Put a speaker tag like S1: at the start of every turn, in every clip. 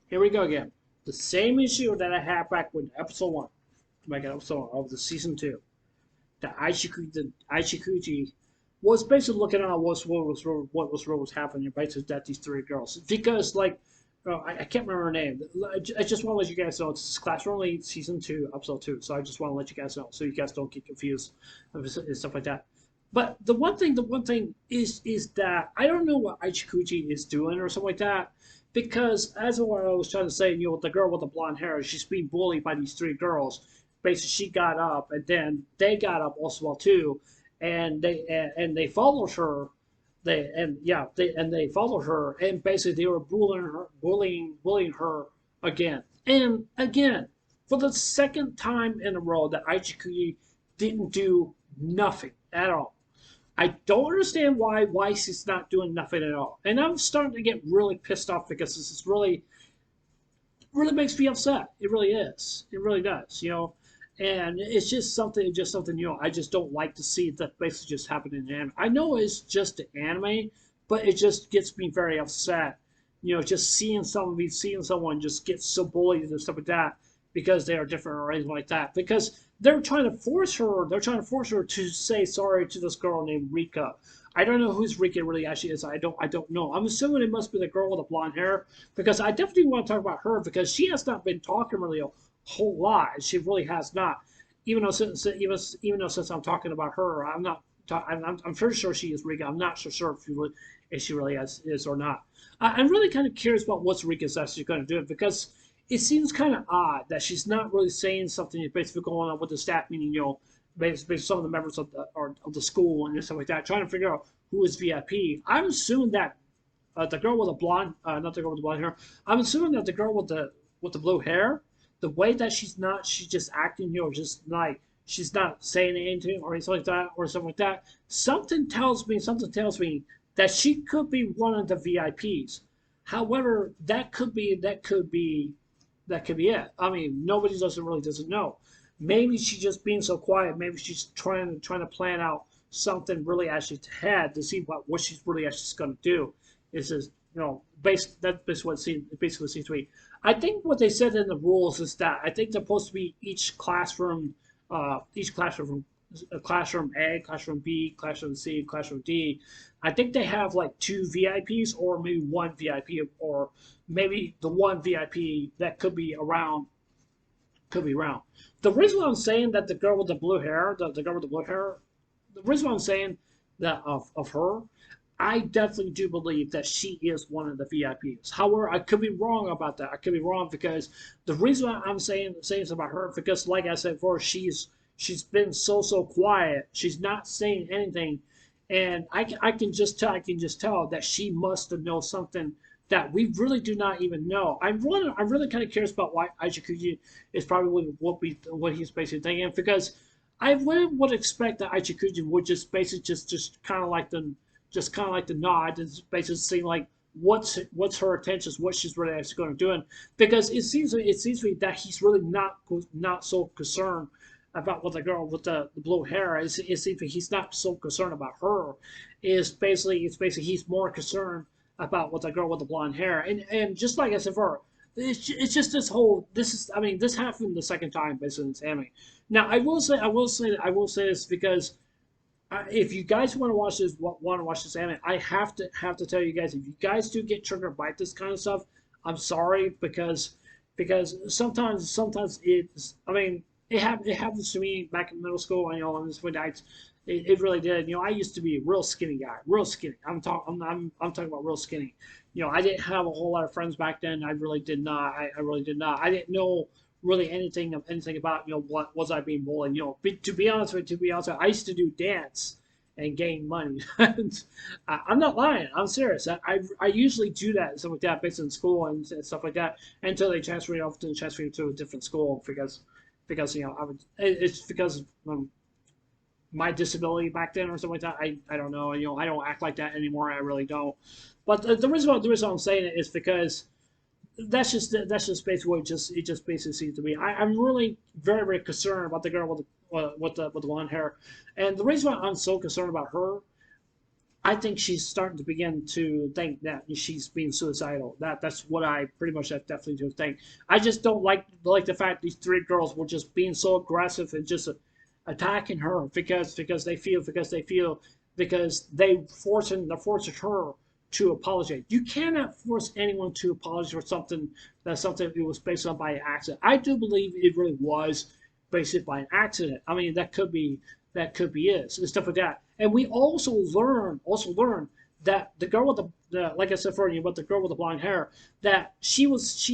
S1: Here we go again. The same issue that I had back with episode 1. Back in episode 1 of the season 2. The Aichikuji was basically looking at what was happening basically that these three girls. Because, like, I can't remember her name. I just want to let you guys know it's Classroom Lead Season 2, Episode 2. So I just want to let you guys know so you guys don't get confused and stuff like that. But the one thing is that I don't know what Aichikuji is doing or something like that. Because as what I was trying to say, the girl with the blonde hair, she's being bullied by these three girls. Basically, she got up, and then they got up also well too, and they followed her. They followed her, and basically they were bullying her again and again for the second time in a row that Aichikuji didn't do nothing at all. I don't understand why she's not doing nothing at all. And I'm starting to get really pissed off because this is really makes me upset. It really is. It really does. And it's just something. I just don't like to see that basically just happen in anime. I know it's just an anime, but it just gets me very upset. Just seeing someone just get so bullied and stuff like that because they are different or anything like that. Because they're trying to force her to say sorry to this girl named Rika. I don't know who's Rika really actually is. I don't know. I'm assuming it must be the girl with the blonde hair because I definitely want to talk about her because she has not been talking really a whole lot. She really has not. Even though since I'm talking about her, I'm not. I'm pretty sure she is Rika. I'm not so sure if she really is or not. I'm really kind of curious about what Rika's actually going to do because it seems kind of odd that she's not really saying something that's basically going on with the staff meeting, basically some of the members of the school and stuff like that, trying to figure out who is VIP. I'm assuming that the girl with the blonde, not the girl with the blonde hair, I'm assuming that the girl with the blue hair, the way that she's just acting, just like she's not saying anything or anything like that or something like that. Something tells me that she could be one of the VIPs. However, that could be it. I mean, nobody doesn't know. Maybe she's just being so quiet. Maybe she's trying to plan out something really actually ahead to see what she's really actually going to do. Is just that's basically what seems to be. I think what they said in the rules is that I think they're supposed to be each classroom, classroom A, classroom B, classroom C, classroom D. I think they have like two VIPs or maybe one VIP or maybe the one VIP that could be around. The reason why I'm saying that the girl with the blue hair, the girl with the blue hair, the reason why I'm saying that of her, I definitely do believe that she is one of the VIPs. However, I could be wrong about that. I could be wrong because the reason why I'm saying this about her because, like I said before, she's been so quiet. She's not saying anything, and I can just tell that she must have known something that we really do not even know. I'm really kind of curious about why Aichikuji is probably what he's basically thinking because I really would expect that Aichikuji would just basically just kind of like the nod and basically seeing like what's her intentions, what she's really actually going to do, because it seems to me that he's really not so concerned about what the girl with the blue hair is. It seems like he's not so concerned about her. It's basically he's more concerned about what the girl with the blonde hair and just like I said before. It's just this happened the second time basically in this anime. Now I will say this because if you guys want to watch this anime, I have to tell you guys if you guys do get triggered by this kind of stuff, I'm sorry because sometimes it's it happens to me back in middle school. On this point, it really did. I used to be a real skinny guy, real skinny. I'm talking about real skinny. I didn't have a whole lot of friends back then. I really did not. I really did not. I didn't know really anything about what was I being bullied. To be honest with you, I used to do dance and gain money. I'm not lying. I'm serious. I usually do that and stuff like that based in school and stuff like that until they transfer me to a different school because it's because my disability back then or something like that. I don't know. I don't act like that anymore. I really don't. But the reason I'm saying it is because that's just basically what it just basically seems to be. I'm really very concerned about the girl with the blonde hair, and the reason why I'm so concerned about her, I think she's starting to begin to think that she's being suicidal. That's what I pretty much definitely do think. I just don't like the fact these three girls were just being so aggressive and just attacking her because they're forcing her to apologize. You cannot force anyone to apologize for something it was based on by accident. I do believe it really was based by an accident. I mean, that could be it and stuff like that. And we also learn that the girl with the like I said for you, but the girl with the blonde hair, that she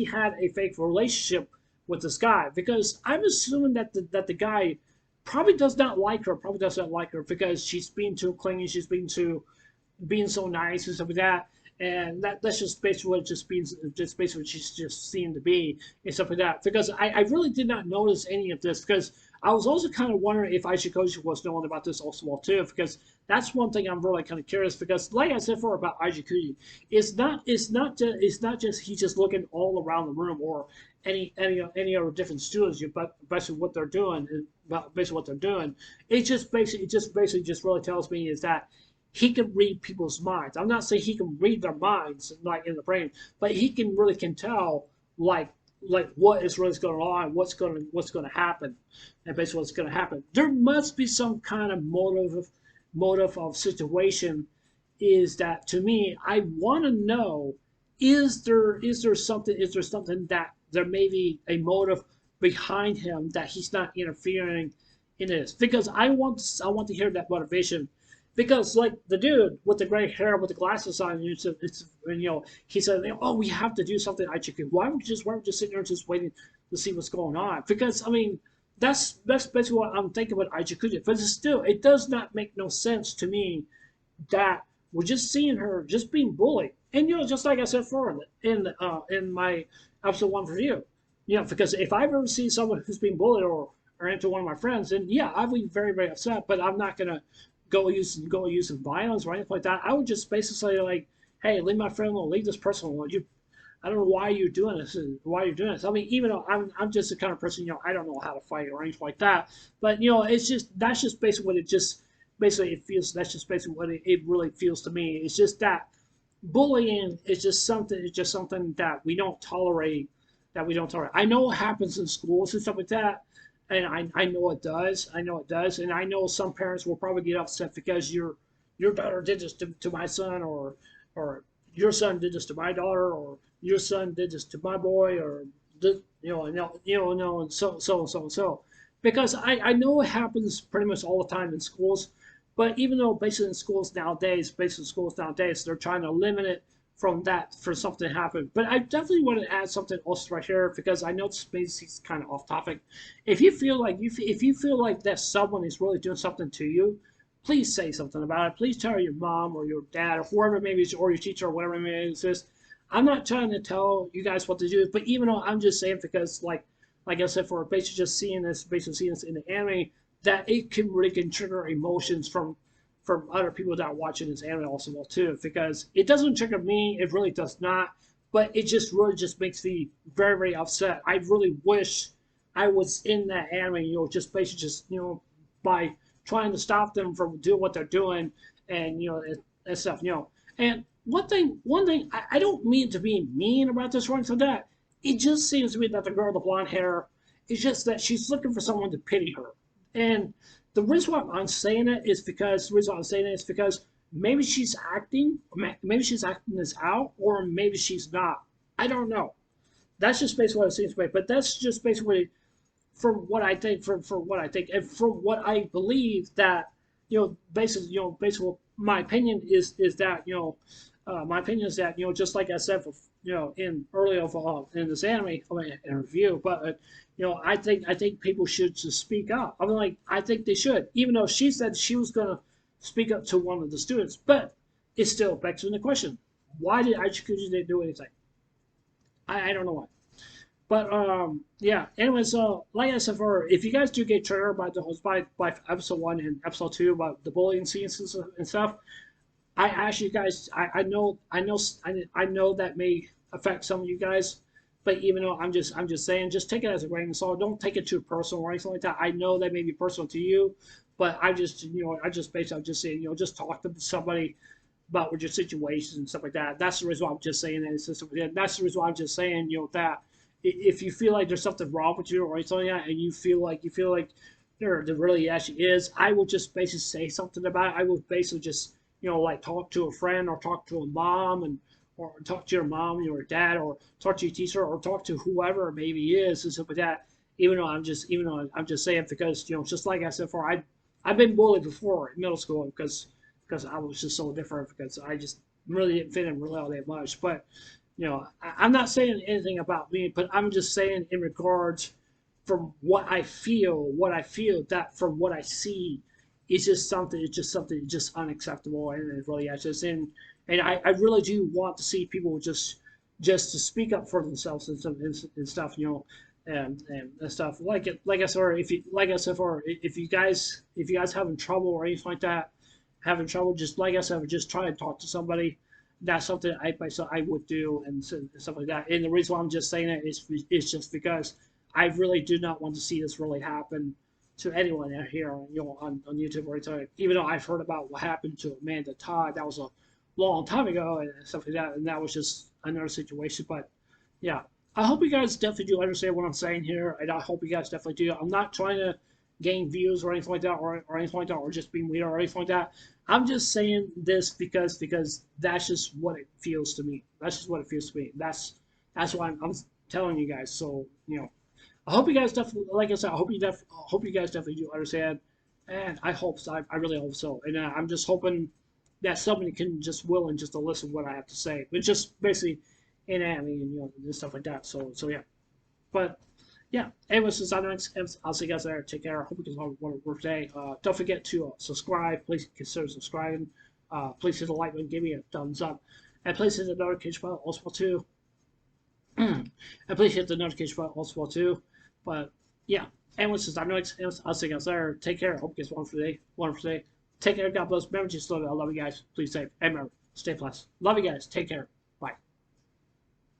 S1: had a fake relationship with this guy, because I'm assuming that the guy probably does not like her, because she's being too clingy, she's being so nice and stuff like that. And that's just basically what it just basically what she's just seemed to be and stuff like that. Because I really did not notice any of this, because I was also kind of wondering if Aishikoshi was knowing about this also well too, because that's one thing I'm really kind of curious. Because like I said before about Aishikoshi, it's not just he's just looking all around the room or any other different students, but basically what they're doing it just basically just really tells me is that he can read people's minds. I'm not saying he can read their minds like in the brain, but he can tell like what is really going on, what's going to happen, and basically what's going to happen. There must be some kind of motive of situation. Is that to me? I want to know: is there something that there may be a motive behind him that he's not interfering in this? Because I want to hear that motivation, because like the dude with the gray hair with the glasses on, he said, oh, we have to do something. Why are we just sitting there just waiting to see what's going on? Because I mean, that's basically what I'm thinking about Aichikuji. But it does not make no sense to me that we're just seeing her just being bullied. And just like I said before in my episode one review, because if I've ever seen someone who's being bullied or into one of my friends, then yeah, I'd be very, very upset. But I'm not gonna go using violence or anything like that. I would just basically say like, hey, leave my friend alone, leave this person alone. I don't know why you're doing this. I mean, even though I'm just the kind of person, I don't know how to fight or anything like that. But that's just basically what it just basically it feels. That's just basically what it really feels to me. It's just that bullying is just something. It's just something that we don't tolerate. I know it happens in schools and stuff like that, and I know it does. And I know some parents will probably get upset because your daughter did this to my son, or your son did this to my daughter, or your son did this to my boy, or and so. Because I know it happens pretty much all the time in schools, but even though basically schools nowadays, they're trying to limit it from that for something to happen. But I definitely want to add something else right here, because I know this is kind of off topic. If you feel like that someone is really doing something to you, please say something about it. Please tell your mom or your dad or whoever maybe or your teacher or whatever maybe it is. I'm not trying to tell you guys what to do, but even though I'm just saying, because like I said, for basically seeing this in the anime, that it can trigger emotions from other people that are watching this anime also well too, because it doesn't trigger me, it really does not, but it just really just makes me very, very upset. I really wish I was in that anime, just basically just by trying to stop them from doing what they're doing, and and stuff. And one thing, I don't mean to be mean about this or anything like that. It just seems to me that the girl with the blonde hair is just that she's looking for someone to pity her. And the reason why I'm saying it is because maybe she's acting this out, or maybe she's not. I don't know. That's just basically what it seems to me. But that's just basically from what I think, and from what I believe, that basically my opinion is that just like I said, in earlier in this anime in review, but I think people should just speak up. I mean, like, I think they should, even though she said she was gonna speak up to one of the students, but it still begs the question: why did Aichikuji didn't do anything? I don't know why. But yeah. Anyway, so like I said, if you guys do get triggered by episode one and episode two about the bullying scenes and stuff, I ask you guys. I know that may affect some of you guys, but even though I'm just saying, just take it as a grain of salt. Don't take it too personal or anything like that. I know that may be personal to you, but I just basically I'm just saying, just talk to somebody with your situations and stuff like that. That's the reason why I'm just saying that. That's the reason why I'm just saying, that if you feel like there's something wrong with you or something like that, and you feel like there really actually is, I would just basically say something about it. I would basically just like talk to a friend or talk to a mom or talk to your mom, your dad, or talk to your teacher, or talk to whoever it maybe is and stuff like that. Even though I'm just saying, because just like I said before, I've been bullied before in middle school because I was just so different, because I just really didn't fit in really all that much. But I'm not saying anything about me, but I'm just saying in regards from what I feel that from what I see, it's just unacceptable, and it really is just. And I really do want to see people just to speak up for themselves and stuff, and stuff like I said, if you guys having trouble or anything like that, just like I said, just try to talk to somebody. That's something I would do, and stuff like that. And the reason why I'm just saying it is just because I really do not want to see this really happen to anyone out here, on YouTube or anything. Even though I've heard about what happened to Amanda Todd, that was a long time ago and stuff like that, and that was just another situation. But yeah, I hope you guys definitely do understand what I'm saying here, and I hope you guys definitely do. I'm not trying to gain views or anything like that, or anything like that, or just being weird or anything like that. I'm just saying this because that's just what it feels to me. That's just what it feels to me. That's why I'm telling you guys. So I hope you guys definitely, like I said, I hope you guys definitely do understand, and I hope so. I really hope so. And I'm just hoping that somebody can just willing just to listen to what I have to say, but just basically inanimate me and stuff like that. So yeah, but yeah. Anyways, since I'll see you guys there. Take care. I hope you guys have a wonderful day. Don't forget to subscribe. Please consider subscribing. Please hit the like button, give me a thumbs up, and please hit the notification button also too. And please hit the notification button also too. But yeah, anyways, since I'll see you guys there. Take care. I hope you guys have a wonderful day. Take care. God bless. Remember to slow down. I love you guys. Please stay. And remember, stay blessed. Love you guys. Take care.